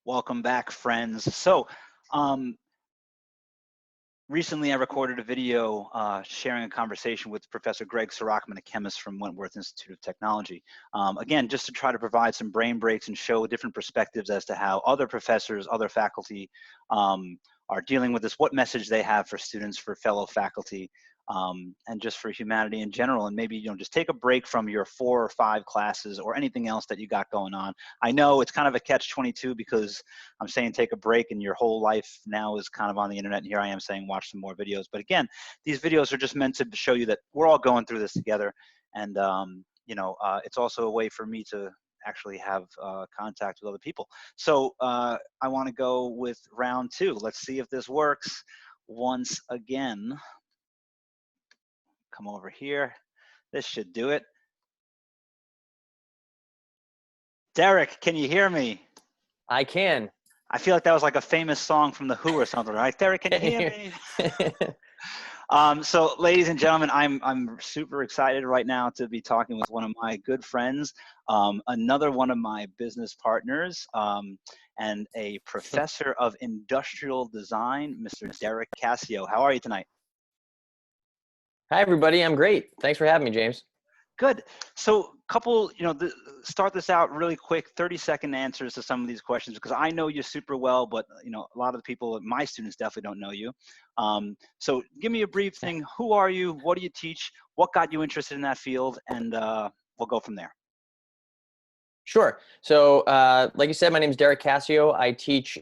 Welcome back, friends. Um, recently I recorded a video sharing a conversation with Professor Greg Sirachman, a chemist from Wentworth Institute of Technology. Again, just to try to provide some brain breaks and show different perspectives as to how other professors, other faculty are dealing with this, what message they have for students, for fellow faculty, and just for humanity in general. And maybe, just take a break from your 4 or 5 classes or anything else that you got going on. I know it's kind of a catch-22 because I'm saying take a break and your whole life now is kind of on the internet, and here I am saying watch some more videos. But again, these videos are just meant to show you that we're all going through this together. And it's also a way for me to actually have contact with other people. So I want to go with round 2. Let's see if this works once again. Come over here. This should do it. Derek, can you hear me? I can. I feel like that was like a famous song from The Who or something, right? Derek, can you hear me? So, ladies and gentlemen, I'm super excited right now to be talking with one of my good friends, another one of my business partners, and a professor of industrial design, Mr. Derek Cascio. How are you tonight? Hi, everybody. I'm great. Thanks for having me, James. Good. So, start this out really quick, 30-second answers to some of these questions, because I know you super well, but, a lot of the people, my students definitely don't know you. So give me a brief thing. Who are you? What do you teach? What got you interested in that field? And we'll go from there. Sure. So, like you said, my name is Derek Cascio. I teach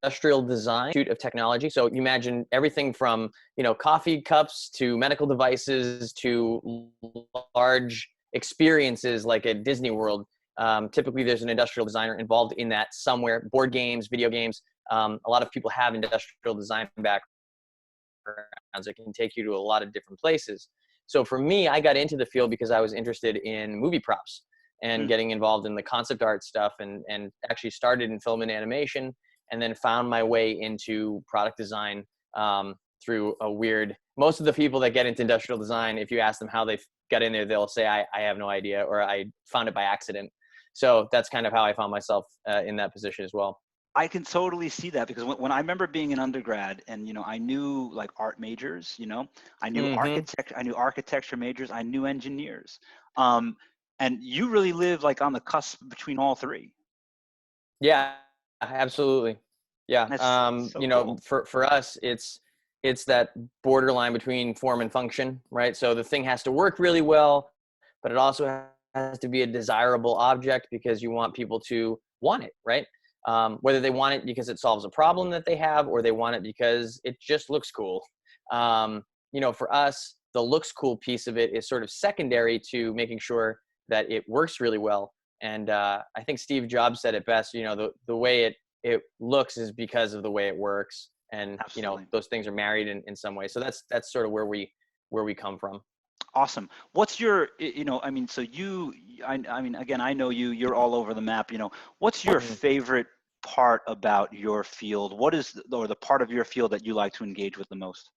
industrial design, Institute of Technology. So you imagine everything from, coffee cups to medical devices to large experiences like at Disney World. Typically, there's an industrial designer involved in that somewhere. Board games, video games. A lot of people have industrial design backgrounds. It can take you to a lot of different places. So for me, I got into the field because I was interested in movie props and getting involved in the concept art stuff, and actually started in film and animation, and then found my way into product design through a weird, most of the people that get into industrial design, if you ask them how they got in there, they'll say, I have no idea, or I found it by accident. So that's kind of how I found myself in that position as well. I can totally see that, because when I remember being an undergrad and, I knew like art majors, I knew architecture majors, I knew engineers. And you really live like on the cusp between all 3. Yeah, absolutely. Yeah. That's cool. For us, it's that borderline between form and function, right? So the thing has to work really well, but it also has to be a desirable object because you want people to want it, right? Whether they want it because it solves a problem that they have, or they want it because it just looks cool. For us, the looks cool piece of it is sort of secondary to making sure that it works really well. And I think Steve Jobs said it best, the way it looks is because of the way it works. And, Absolutely. Those things are married in some way. So that's sort of where we come from. Awesome. What's your, so again, I know you're all over the map, what's your favorite part about your field? What is, or the part of your field that you like to engage with the most?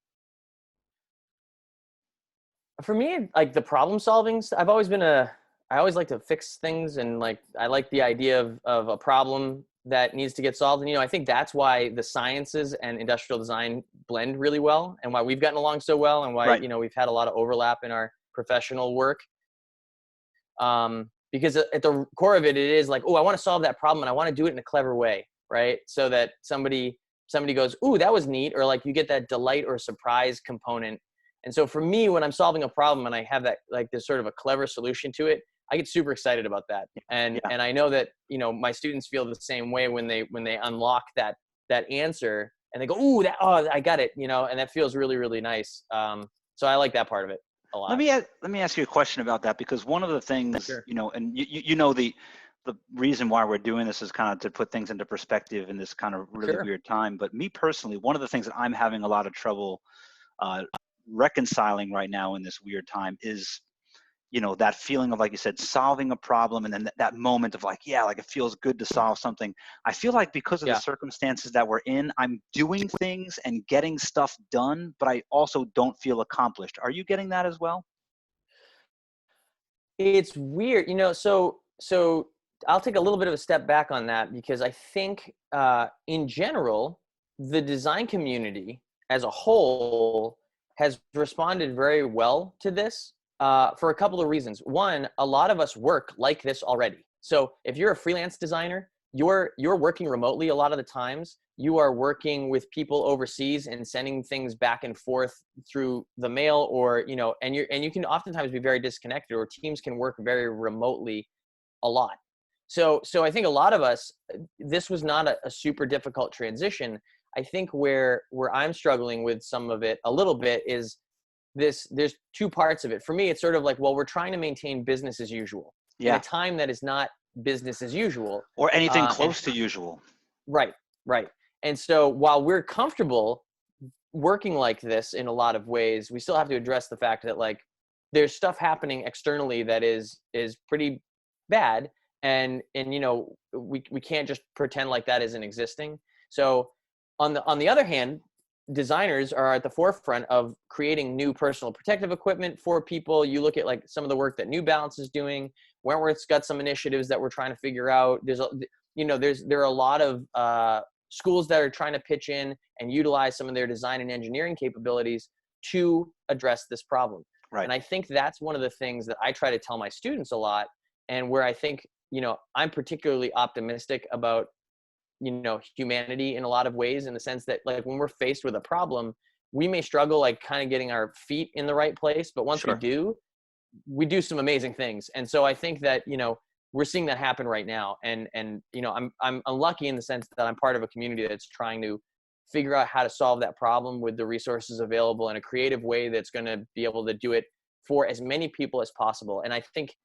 For me, like the problem solving, I always like to fix things, and like, I like the idea of a problem that needs to get solved. And, I think that's why the sciences and industrial design blend really well, and why we've gotten along so well, and why, Right. We've had a lot of overlap in our professional work. Because at the core of it is like, oh, I want to solve that problem and I want to do it in a clever way, right? So that somebody goes, ooh, that was neat, or like you get that delight or surprise component. And so for me, when I'm solving a problem and I have that, like, there's sort of a clever solution to it, I get super excited about that. And I know that, my students feel the same way when they unlock that answer and they go, ooh, I got it, and that feels really, really nice. So I like that part of it a lot. Let me ask you a question about that, because one of the things, Sure. and the reason why we're doing this is kind of to put things into perspective in this kind of really weird time. But me personally, one of the things that I'm having a lot of trouble reconciling right now in this weird time is, that feeling of, like you said, solving a problem, and then that moment of like, like it feels good to solve something. I feel like because of the circumstances that we're in, I'm doing things and getting stuff done, but I also don't feel accomplished. Are you getting that as well? It's weird, so So I'll take a little bit of a step back on that, because I think in general, the design community as a whole has responded very well to this for a couple of reasons. One, a lot of us work like this already. So if you're a freelance designer, you're working remotely a lot of the times. You are working with people overseas and sending things back and forth through the mail, or and you can oftentimes be very disconnected, or teams can work very remotely a lot. So I think a lot of us, this was not a super difficult transition. I think where I'm struggling with some of it a little bit is this. There's two parts of it. For me, it's sort of like, well, we're trying to maintain business as usual in a Yeah. time that is not business as usual. Or anything And close to usual. right, right. And so while we're comfortable working like this in a lot of ways, we still have to address the fact that, like, there's stuff happening externally that is pretty bad, and we can't just pretend like that isn't existing. So on the other hand, designers are at the forefront of creating new personal protective equipment for people. You look at like some of the work that New Balance is doing. Wentworth's got some initiatives that we're trying to figure out. There are a lot of schools that are trying to pitch in and utilize some of their design and engineering capabilities to address this problem. Right. And I think that's one of the things that I try to tell my students a lot, and where I think, I'm particularly optimistic about, humanity in a lot of ways, in the sense that, like, when we're faced with a problem, we may struggle, like, kind of getting our feet in the right place, but once Sure. we do some amazing things. And so I think that, we're seeing that happen right now. And I'm lucky in the sense that I'm part of a community that's trying to figure out how to solve that problem with the resources available in a creative way that's going to be able to do it for as many people as possible. And I think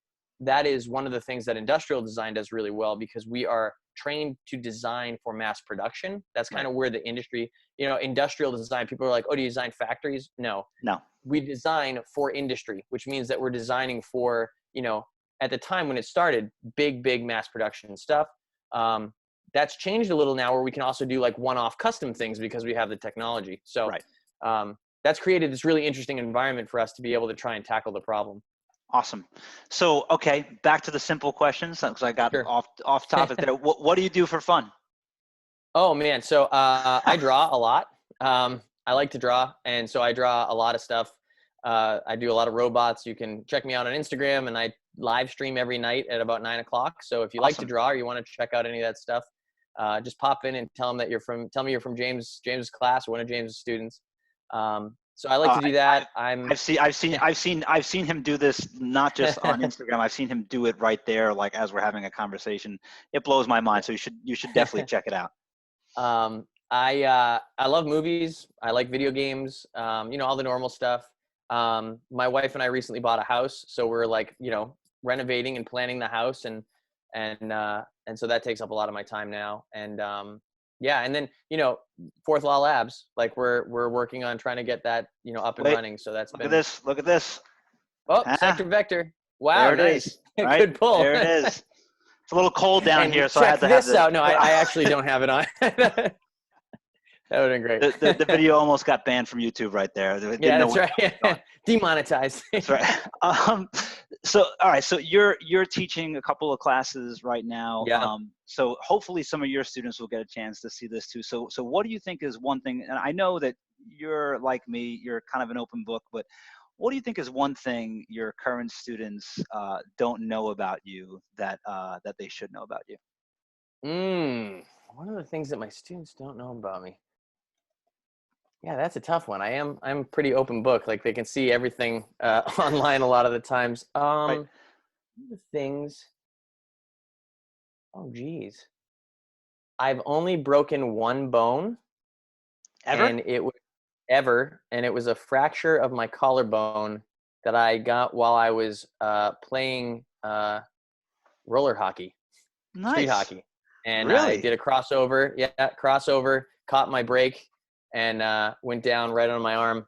that is one of the things that industrial design does really well, because we are trained to design for mass production. That's kind of where the industry, industrial design, people are like, oh, do you design factories? No, we design for industry, which means that we're designing for, at the time when it started, big mass production stuff. That's changed a little now, where we can also do like one-off custom things because we have the technology. So that's created this really interesting environment for us to be able to try and tackle the problem. Awesome. So, okay, back to the simple questions, because I got Sure. off topic there. What do you do for fun? Oh man, so I draw a lot. I like to draw, and so I draw a lot of stuff. I do a lot of robots. You can check me out on Instagram, and I live stream every night at about 9:00. So if you like to draw, or you want to check out any of that stuff, just pop in and tell me you're from James's class, or one of James's students. So I like to do that. I've seen him do this, not just on Instagram. I've seen him do it right there, like as we're having a conversation. It blows my mind. So you should definitely check it out. I love movies. I like video games. All the normal stuff. My wife and I recently bought a house, so we're like, renovating and planning the house, and so that takes up a lot of my time now. And and then Fourth Law Labs, like we're working on trying to get that up and running. So that's look at this. Oh, Sector Vector. Wow, there it nice. is. Right? Good pull. There it is. It's a little cold down here, so I had to have this out. No, I actually don't have it on. That would have been great. The video almost got banned from YouTube right there. Yeah, that's right. Demonetized. That's right. So, all right. So you're teaching a couple of classes right now. Yeah. So hopefully some of your students will get a chance to see this too. So what do you think is one thing? And I know that you're like me. You're kind of an open book, but what do you think is one thing your current students don't know about you that they should know about you? One of the things that my students don't know about me. Yeah, that's a tough one. I'm pretty open book. Like, they can see everything online a lot of the times. Right. One of the things. Oh, geez. I've only broken one bone. Ever? And it was a fracture of my collarbone that I got while I was playing roller hockey, street hockey. And really? I did a crossover. Yeah, crossover, caught my break, and went down right on my arm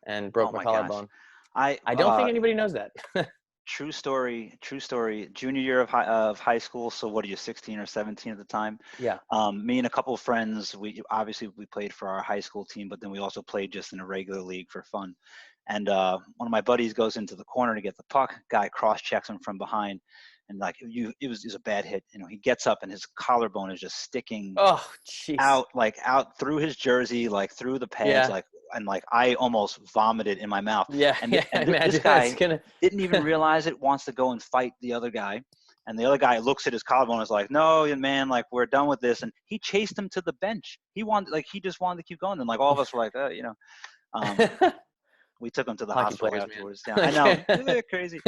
and broke my collarbone. Gosh. I don't think anybody knows that. True story. Junior year of high school. So what are you, 16 or 17 at the time? Yeah. Me and a couple of friends, we played for our high school team, but then we also played just in a regular league for fun. And one of my buddies goes into the corner to get the puck. Guy cross checks him from behind, and like it was a bad hit. You know, he gets up and his collarbone is just sticking Oh, jeez. out through his jersey, like through the pads, Yeah. like, and like I almost vomited in my mouth. Yeah. And Yeah. I this imagine that's guy gonna. didn't even realize it. Wants to go and fight the other guy, and the other guy looks at his collarbone and is like, "No, man, like we're done with this." And he chased him to the bench. He just wanted to keep going. And like all of us were like, um, we took him to the Hockey hospital players, man. afterwards. Yeah, I know, they're crazy.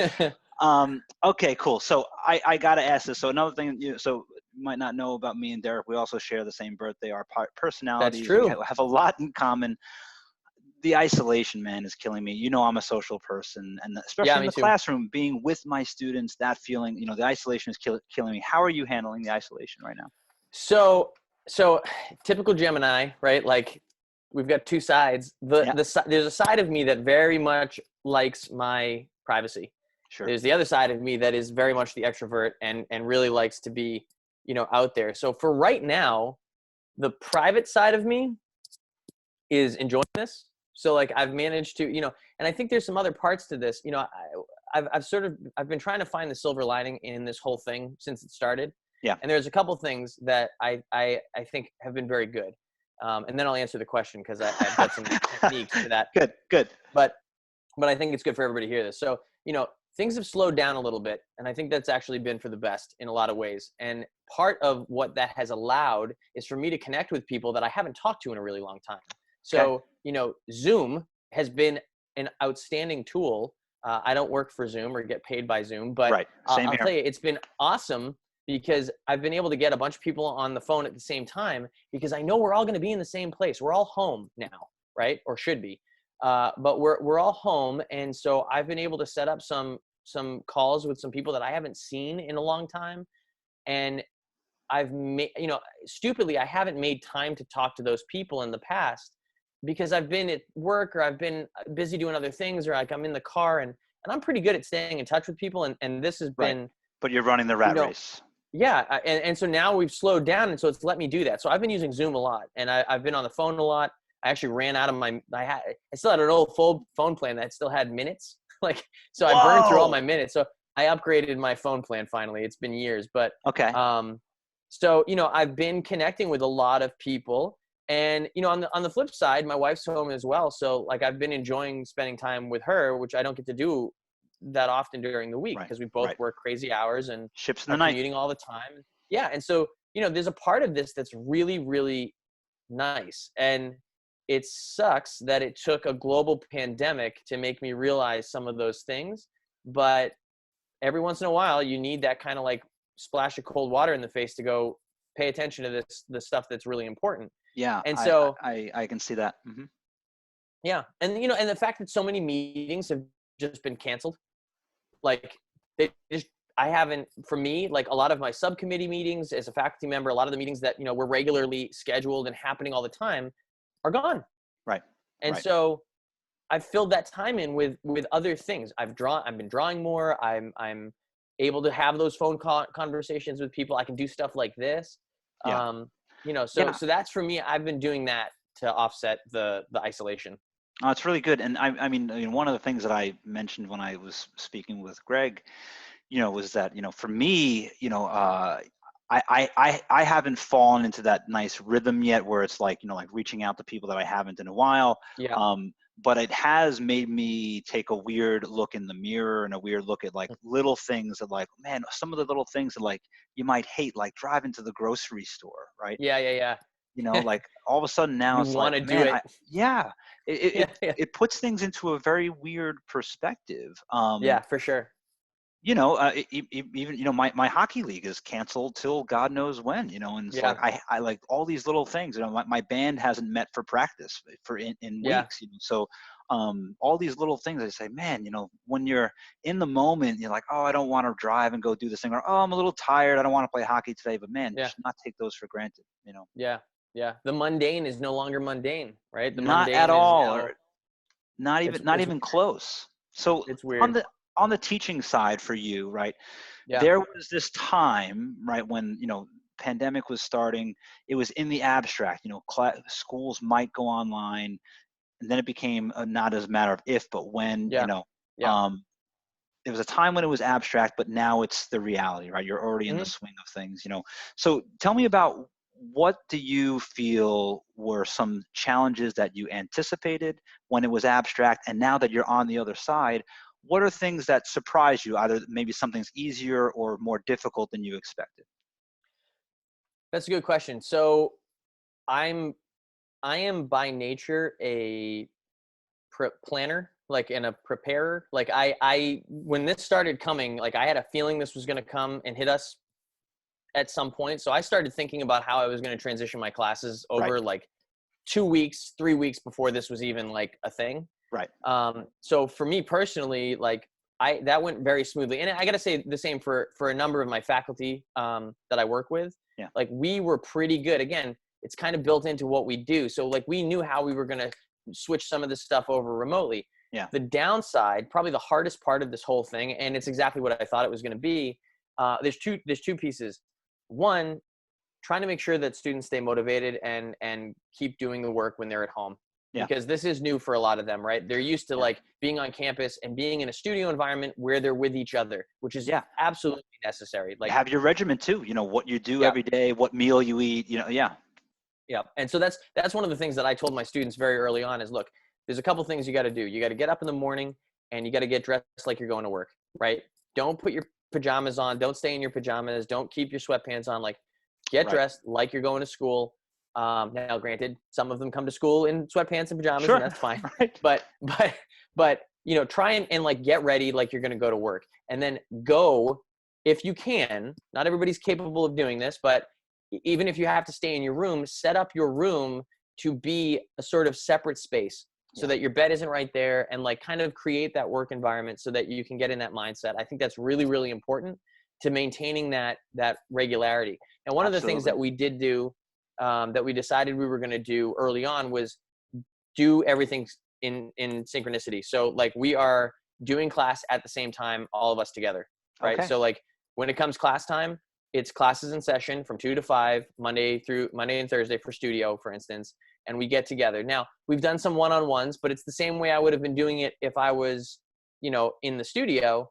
Okay, cool. So I got to ask this. So another thing, so you might not know about me and Derek, we also share the same birthday. Our That's personalities, we true. have a lot in common. The isolation, man, is killing me. You know, I'm a social person, and Yeah, especially in me the too. classroom, being with my students, that feeling, the isolation is killing me. How are you handling the isolation right now? So, typical Gemini, right? Like, we've got two sides. Yeah, There's a side of me that very much likes my privacy. sure. There's the other side of me that is very much the extrovert and really likes to be, out there. So for right now, the private side of me is enjoying this. So like I've managed to, and I think there's some other parts to this. I've been trying to find the silver lining in this whole thing since it started. Yeah. And there's a couple things that I think have been very good. And then I'll answer the question because I've got some techniques to that. Good. But I think it's good for everybody to hear this. So, things have slowed down a little bit. And I think that's actually been for the best in a lot of ways. And part of what that has allowed is for me to connect with people that I haven't talked to in a really long time. So, Zoom has been an outstanding tool. I don't work for Zoom or get paid by Zoom, but Right. Same I'll here. tell you, it's been awesome because I've been able to get a bunch of people on the phone at the same time because I know we're all going to be in the same place. We're all home now, right? Or should be. But we're all home. And so I've been able to set up some calls with some people that I haven't seen in a long time. And I've made, stupidly, I haven't made time to talk to those people in the past because I've been at work or I've been busy doing other things or like I'm in the car and I'm pretty good at staying in touch with people. And this has Right. been, But you're running the rat race. yeah. And so now we've slowed down. And so it's let me do that. So I've been using Zoom a lot and I've been on the phone a lot. I actually ran out of I still had an old phone plan that still had minutes. So I burned through all my minutes. So I upgraded my phone plan finally. It's been years, but Okay. so, I've been connecting with a lot of people and, on the flip side, my wife's home as well. So like, I've been enjoying spending time with her, which I don't get to do that often during the week because we both work crazy hours and Ships in are the night. commuting all the time. Yeah. And so, there's a part of this that's really, really nice. And it sucks that it took a global pandemic to make me realize some of those things. But every once in a while, you need that kind of like splash of cold water in the face to go pay attention to the stuff that's really important. Yeah. And so I can see that. Mm-hmm. yeah. And, and the fact that so many meetings have just been canceled, like I haven't, for me, like a lot of my subcommittee meetings as a faculty member, a lot of the meetings that, were regularly scheduled and happening all the time are gone. Right. And so I've filled that time in with other things. I've been drawing more. I'm able to have those phone conversations with people. I can do stuff like this. Yeah. So that's for me. I've been doing that to offset the isolation. Oh, it's really good. And I mean, one of the things that I mentioned when I was speaking with Greg, was that, for me, I haven't fallen into that nice rhythm yet where it's like, like reaching out to people that I haven't in a while. Yeah. But it has made me take a weird look in the mirror and a weird look at like little things that like, man, some of the little things that like you might hate, like driving to the grocery store, right? Yeah. Like all of a sudden now You it's want like, to do man, it. it puts things into a very weird perspective. Yeah, for sure. Even my hockey league is canceled till God knows when, and it's like I like all these little things. My band hasn't met for practice in weeks. So all these little things, I say, man, when you're in the moment, you're like, oh, I don't want to drive and go do this thing, or oh, I'm a little tired, I don't want to play hockey today. But man, just not take those for granted. Yeah. The mundane is no longer mundane, right? The Not mundane at all, is now, or not even close. So it's weird. On the teaching side for you, right? Yeah. There was this time, right, when, pandemic was starting. It was in the abstract, schools might go online. and then it became not as a matter of if, but when, Yeah. Yeah. there was a time when it was abstract, but now it's the reality, right? You're already in the Hmm. swing of things, So tell me about, what do you feel were some challenges that you anticipated when it was abstract, and now that you're on the other side, what are things that surprise you? Either maybe something's easier or more difficult than you expected. That's a good question. So I'm I am by nature a planner, like, and a preparer. Like I when this started coming, like I had a feeling this was going to come and hit us at some point. So I started thinking about how I was going to transition my classes Right, over like 2 weeks, 3 weeks before this was even like a thing. right. So for me personally, like that went very smoothly. And I got to say the same for a number of my faculty that I work with. Yeah, Like we were pretty good. Again, it's kind of built into what we do. So like we knew how we were going to switch some of this stuff over remotely. yeah, The downside, probably the hardest part of this whole thing, and it's exactly what I thought it was going to be. There's two pieces. One, trying to make sure that students stay motivated and keep doing the work when they're at home, yeah, because this is new for a lot of them, right? They're used to yeah, like being on campus and being in a studio environment where they're with each other, which is yeah. absolutely necessary. You Like, have your regimen too, what you do yeah, every day, what meal you eat, yeah. yeah. And so that's one of the things that I told my students very early on is, look, there's a couple things you got to do. You got to get up in the morning and you got to get dressed like you're going to work, right? Don't put your pajamas on. Don't stay in your pajamas. Don't keep your sweatpants on. Like, get Right. dressed like you're going to school. Now, granted, some of them come to school in sweatpants and pajamas, and Sure. that's fine. Right. But try and like get ready like you're going to go to work, and then go if you can. Not everybody's capable of doing this, but even if you have to stay in your room, set up your room to be a sort of separate space so Yeah, that your bed isn't right there, and like kind of create that work environment so that you can get in that mindset. I think that's really, really important to maintaining that regularity. And one of the things absolutely. that we did do, that we decided we were going to do early on, was do everything in synchronicity. So like we are doing class at the same time, all of us together, right? Okay. So like when it comes class time, it's classes in session from 2 to 5, Monday and Thursday for studio, for instance, and we get together. Now we've done some one-on-ones, but it's the same way I would have been doing it if I was, in the studio.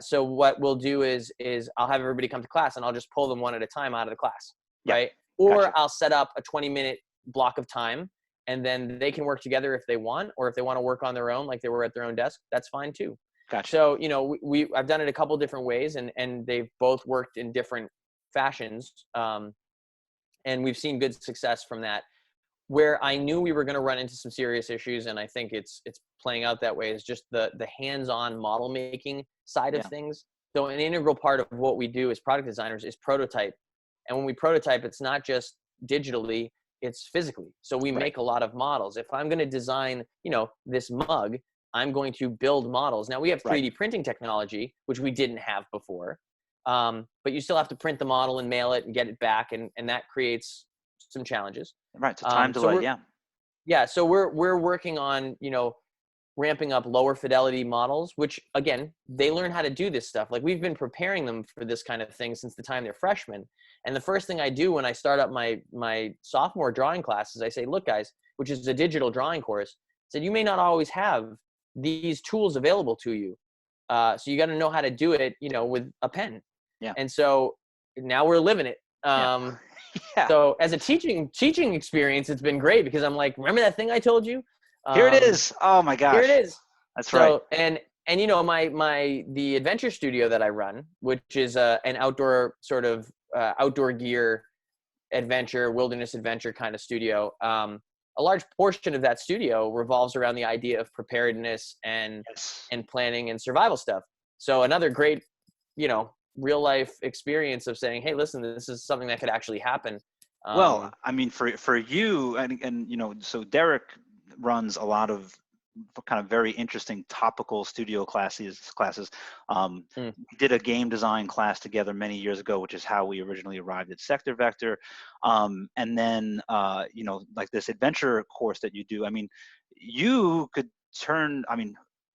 So what we'll do is I'll have everybody come to class and I'll just pull them one at a time out of the class, Yeah. right? Gotcha. Or I'll set up a 20-minute block of time and then they can work together if they want, or if they want to work on their own, like they were at their own desk, that's fine too. Gotcha. So, I've done it a couple different ways, and they've both worked in different fashions. And we've seen good success from that. Where I knew we were going to run into some serious issues, and I think it's playing out that way, is just the hands-on model making side of Yeah. things. So an integral part of what we do as product designers is prototype. And when we prototype, it's not just digitally, it's physically. So we Right. make a lot of models. If I'm going to design, this mug, I'm going to build models. Now we have Right. 3D printing technology, which we didn't have before. But you still have to print the model and mail it and get it back. And that creates some challenges. Right. It's a time So delay. Yeah. we're working on, ramping up lower fidelity models, which again, they learn how to do this stuff. Like we've been preparing them for this kind of thing since the time they're freshmen. And the first thing I do when I start up my sophomore drawing class is I say, look guys, which is a digital drawing course, I said, you may not always have these tools available to you. So you got to know how to do it, with a pen. Yeah. And so now we're living it. Yeah. Yeah. So as a teaching experience, it's been great because I'm like, remember that thing I told you? Here it is. Oh my Here it gosh. is. That's right. So, and the adventure studio that I run, which is an outdoor sort of outdoor gear adventure, wilderness adventure kind of studio. A large portion of that studio revolves around the idea of preparedness and Yes. planning and survival stuff. So another great, real life experience of saying, hey, listen, this is something that could actually happen. Well, I mean, for you, and so Derek runs a lot of kind of very interesting topical studio classes. Mm, We did a game design class together many years ago, which is how we originally arrived at Sector Vector. And then, like this adventure course that you do, I mean, you could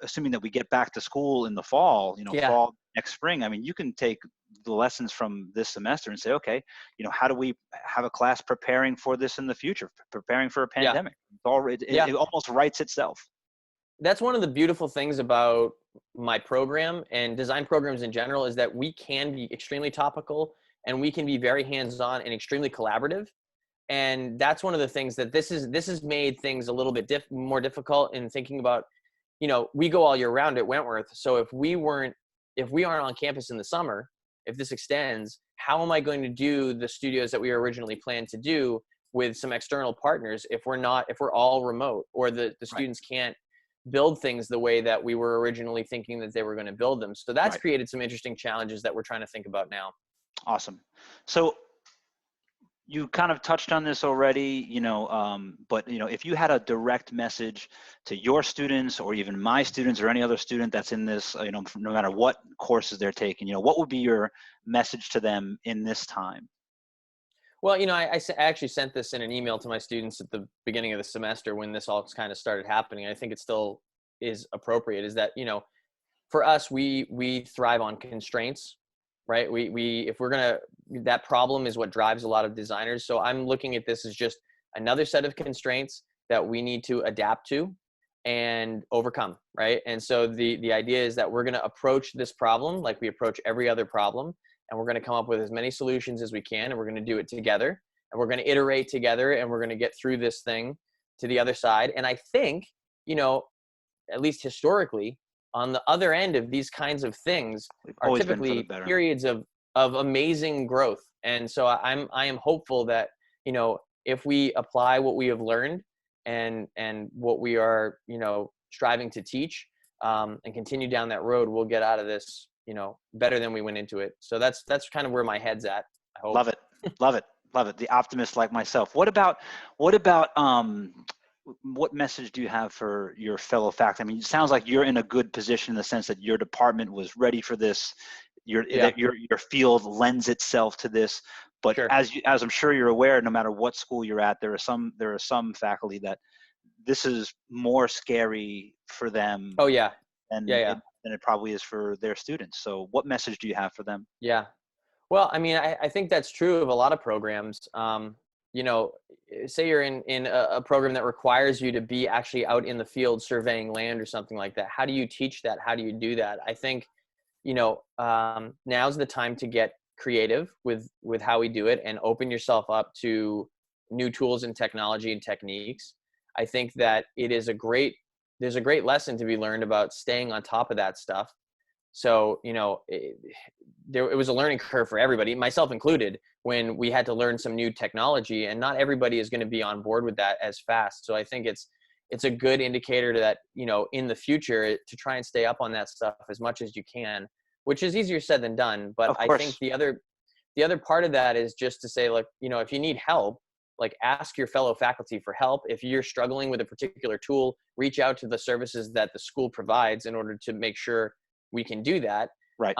assuming that we get back to school in the fall, yeah. fall next spring, I mean, you can take the lessons from this semester and say, okay, how do we have a class preparing for this in the future, preparing for a Yeah. pandemic? It Yeah. almost writes itself. That's one of the beautiful things about my program and design programs in general, is that we can be extremely topical and we can be very hands-on and extremely collaborative. And that's one of the things that this has made things a little bit more difficult in thinking about. We go all year round at Wentworth. So if we aren't on campus in the summer, if this extends, how am I going to do the studios that we originally planned to do with some external partners if we're all remote, or the Right. students can't build things the way that we were originally thinking that they were going to build them? So that's Right. created some interesting challenges that we're trying to think about now. Awesome. So you kind of touched on this already, but if you had a direct message to your students, or even my students, or any other student that's in this, no matter what courses they're taking, what would be your message to them in this time? Well, I actually sent this in an email to my students at the beginning of the semester when this all kind of started happening. I think it still is appropriate, is that, for us, we thrive on constraints, right? If we're going to, that problem is what drives a lot of designers. So I'm looking at this as just another set of constraints that we need to adapt to and overcome, right? And so the idea is that we're going to approach this problem like we approach every other problem, and we're going to come up with as many solutions as we can, and we're going to do it together, and we're going to iterate together, and we're going to get through this thing to the other side. And I think, at least historically, on the other end of these kinds of things We've are always been for the typically better. periods of amazing growth. And so I am hopeful that, if we apply what we have learned and what we are, striving to teach, and continue down that road, we'll get out of this, better than we went into it. So that's kind of where my head's at, I hope. Love it. Love it. Love it. The optimist like myself. What about what message do you have for your fellow faculty? I mean, it sounds like you're in a good position in the sense that your department was ready for this. That your field lends itself to this. But Sure. as I'm sure you're aware, no matter what school you're at, there are some faculty that this is more scary for them Oh yeah. than Yeah. it probably is for their students. So what message do you have for them? Yeah. Well, I mean, I think that's true of a lot of programs. You know, say you're in a program that requires you to be actually out in the field surveying land or something like that. How do you teach that? How do you do that? I think, now's the time to get creative with how we do it and open yourself up to new tools and technology and techniques. I think that there's a great lesson to be learned about staying on top of that stuff. So, it was a learning curve for everybody, myself included, when we had to learn some new technology, and not everybody is going to be on board with that as fast. So I think it's a good indicator that, in the future, to try and stay up on that stuff as much as you can, which is easier said than done. But Of I course. think the other part of that is just to say, like, if you need help, like, ask your fellow faculty for help. If you're struggling with a particular tool, reach out to the services that the school provides in order to make sure we can do that. Right.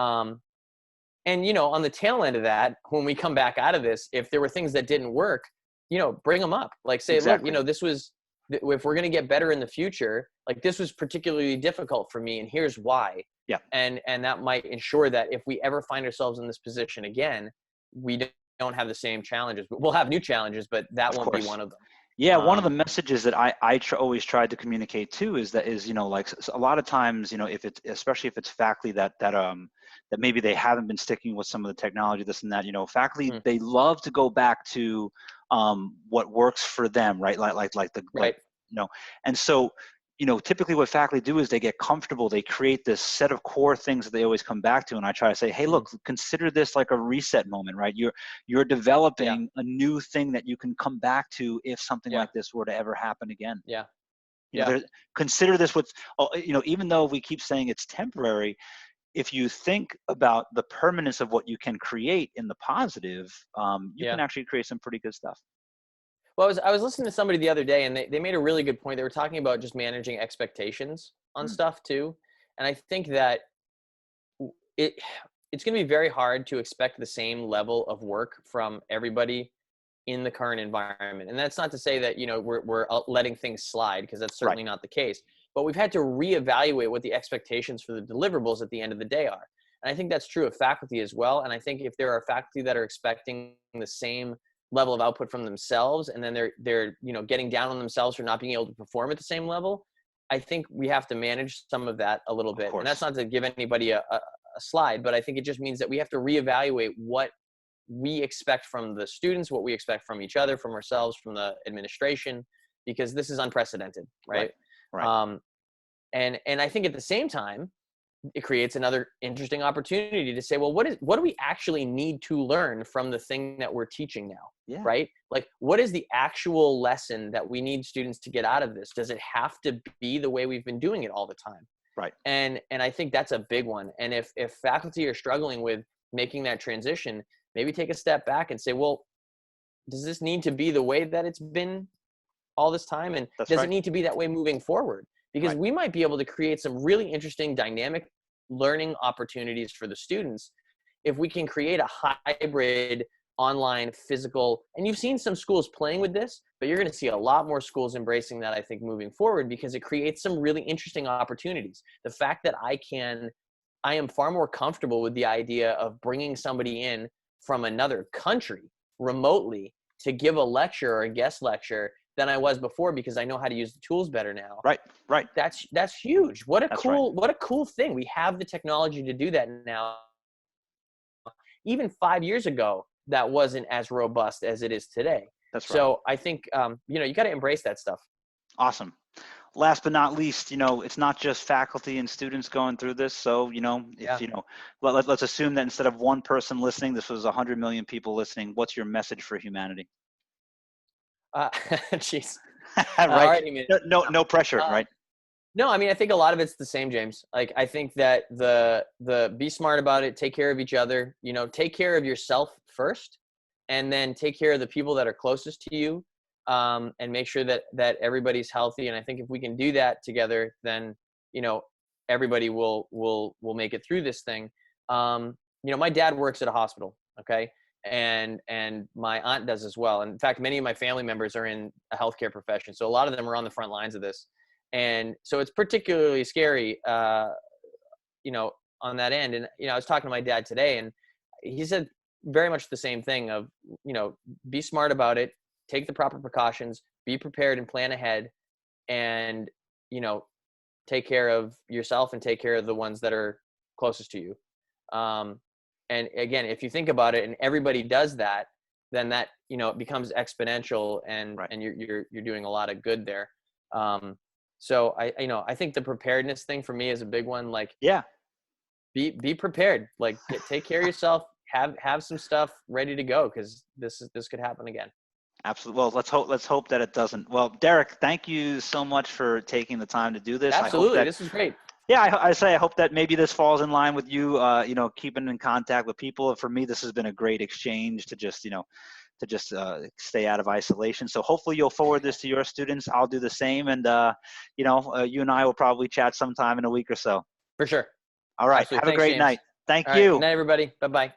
And on the tail end of that, when we come back out of this, if there were things that didn't work, bring them up. Like, say, Exactly. look, if we're going to get better in the future, like, this was particularly difficult for me, and here's why. Yeah. And that might ensure that if we ever find ourselves in this position again, we don't have the same challenges. But we'll have new challenges, but that Of won't be course. one of them. Yeah, one of the messages that I always tried to communicate too is like a lot of times, if it's, especially if it's faculty that maybe they haven't been sticking with some of the technology, this and that, faculty, they love to go back to what works for them, right? Right. And so, typically what faculty do is they get comfortable, they create this set of core things that they always come back to. And I try to say, hey, look, consider this like a reset moment, right? You're developing a new thing that you can come back to if something like this were to ever happen again. Yeah. Consider this even though we keep saying it's temporary, if you think about the permanence of what you can create in the positive, you can actually create some pretty good stuff. Well, I was listening to somebody the other day, and they made a really good point. They were talking about just managing expectations on stuff too. And I think that it's going to be very hard to expect the same level of work from everybody in the current environment. And that's not to say that, we're letting things slide, because that's certainly not the case. But we've had to reevaluate what the expectations for the deliverables at the end of the day are. And I think that's true of faculty as well. And I think if there are faculty that are expecting the same level of output from themselves, and then they're getting down on themselves for not being able to perform at the same level, I think we have to manage some of that a little bit. And that's not to give anybody a slide, but I think it just means that we have to reevaluate what we expect from the students, what we expect from each other, from ourselves, from the administration, because this is unprecedented, right? Right. And I think at the same time, it creates another interesting opportunity to say, well, what do we actually need to learn from the thing that we're teaching now? Yeah. Right? Like, what is the actual lesson that we need students to get out of this? Does it have to be the way we've been doing it all the time? Right. And I think that's a big one. And if faculty are struggling with making that transition, maybe take a step back and say, well, does this need to be the way that it's been all this time? And does it need to be that way moving forward? Because we might be able to create some really interesting dynamic learning opportunities for the students if we can create a hybrid online physical. And you've seen some schools playing with this, but you're going to see a lot more schools embracing that, I think, moving forward, because it creates some really interesting opportunities. The fact that I am far more comfortable with the idea of bringing somebody in from another country remotely to give a lecture or a guest lecture than I was before, because I know how to use the tools better now. Right. That's huge. What a cool thing. We have the technology to do that now. Even 5 years ago, that wasn't as robust as it is today. That's right. So I think, you got to embrace that stuff. Awesome. Last but not least, it's not just faculty and students going through this. So, let's assume that instead of one person listening, this was 100 million people listening. What's your message for humanity? Jeez. Right. No pressure, right? No, I mean, I think a lot of it's the same, James. Like, I think that the be smart about it, take care of each other, take care of yourself first, and then take care of the people that are closest to you, and make sure that everybody's healthy. And I think if we can do that together, then, everybody will make it through this thing. My dad works at a hospital. Okay. And my aunt does as well. And in fact, many of my family members are in a healthcare profession. So a lot of them are on the front lines of this. And so it's particularly scary, on that end. And, I was talking to my dad today, and he said very much the same thing of, be smart about it, take the proper precautions, be prepared and plan ahead, and, take care of yourself and take care of the ones that are closest to you. And again, if you think about it and everybody does that, then that, it becomes exponential, and you're doing a lot of good there. So I think the preparedness thing for me is a big one. Like, be prepared, like take care of yourself, have some stuff ready to go, because this could happen again. Absolutely. Well, let's hope that it doesn't. Well, Derek, thank you so much for taking the time to do this. Absolutely. This was great. Yeah, I hope that maybe this falls in line with you, keeping in contact with people. For me, this has been a great exchange to just stay out of isolation. So hopefully you'll forward this to your students. I'll do the same. And, you and I will probably chat sometime in a week or so. For sure. All right. Absolutely. Have a great night. Thank you. Good night, everybody. Bye-bye.